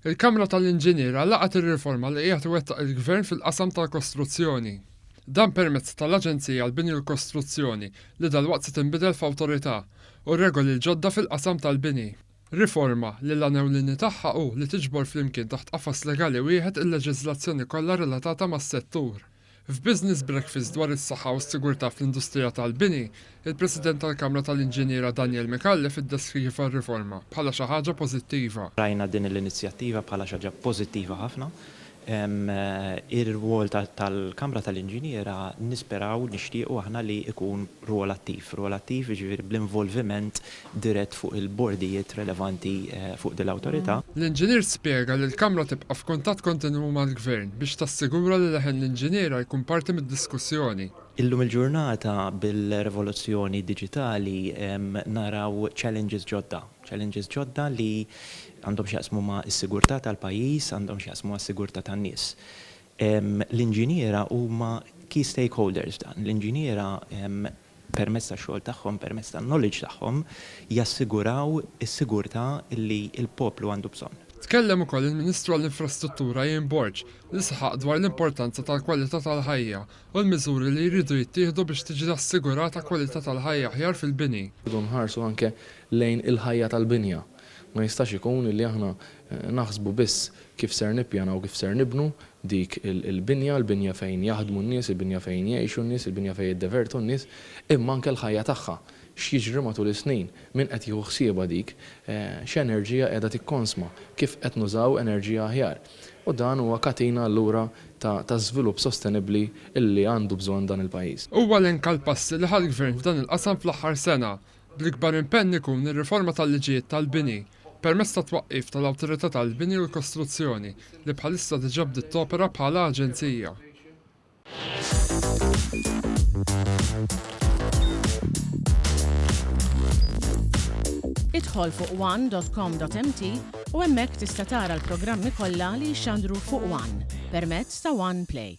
Il-Kamra tal-Inġiniera laqgħet ir-riforma li qiegħed iwettaq il-Gvern fil-qasam tal-kostruzzjoni. Dan permezz tal-Aġenzija għall-Bini u l-Kostruzzjoni li dalwaqt se tinbidel f'awtorità u regoli l-ġodda fil-qasam tal-bini. Riforma li l-ewlieni tagħha hu li tiġbor flimkien taħt qafas legali wieħed il-leġiżlazzjoni kollha relatata mas-settur. F'Business Breakfast dwar is-saħħa u s-sigurtà fl-industrija tal-bini, il-President tal-Kamra tal-Inġiniera Daniel Mikallef iddeskriva r-riforma bħala xi ħaġa pożittiva. Rajna din l-inizjattiva bħala xi ħaġa pożittiva ħafna. Ir-rwol tal-Kamra tal-Inġiniera nisperaw nixtiequ aħna li ikun rwol attiv jiġifieri bl-involviment dirett fuq il-bordijiet relevanti fuq din l-awtorità. L-Inġinier spjega li l-Kamra tibqa' f'kuntatt kontinwu mal-Gvern biex tassigura li leħen l-Inġiniera jkun parti mid-diskussjoni. Illum il-ġurnata bil-revoluzzjoni diġitali naraw challenges ġodda li għandhom x'jaqsmu ma' s-sigurtà tal-pajjiż, għandhom x'jaqsmu ma' s-sigurtà tan-nies. L-inġiniera huma key stakeholders dan. L-inġiniera permezz tax-xogħol tagħhom, permezz tan-knowledge tagħhom jassiguraw is-sigurtà li l-poplu għandu bżonn. Tkellem ukoll il-Ministru għall-Infrastruttura Jien Borġ li sħaq dwar l-importanza tal-kwalità tal-ħajja u l-miżuri li jridu jittieħdu biex tiġi assigurata kwalità tal-ħajja aħjar fil-bini. Irridu nħarsu anke lejn il-ħajja tal-binja. Ma jistax ikun li aħna naħsbu biss kif ser nippjanaw kif ser nibnu dik il-binja, l-binja fejn jaħdmu n-nies, il-binja fejn jgħixu n-nies, il-binja fejn jiddevertu n-nies, imma anke l-ħajja tagħha. X'jiġri matul is-snin, min qed jieħu ħsieba dik, x'enerġija qiegħda tikkonsma, kif qed nużaw enerġija aħjar. U dan huwa katina allura ta' żvilupp sostenibbli illi għandu bżonn dan il-pajjiż. Huwa l-enkal passi li ħall-Gvern f'dan il-qasam fl-aħħar sena l-ikbar impenn ikun ir-riforma tal-liġijiet tal-bini permezz ta' twaqqif tal-Awtorità tal-Bini u l-Kostruzzjoni li bħalissa diġà bdiet topera bħala aġenzija. Idħol fuq one.com.mt u hemmhekk tista' tara l-programmi kollha li jxandru fuq One permezz ta' One Play.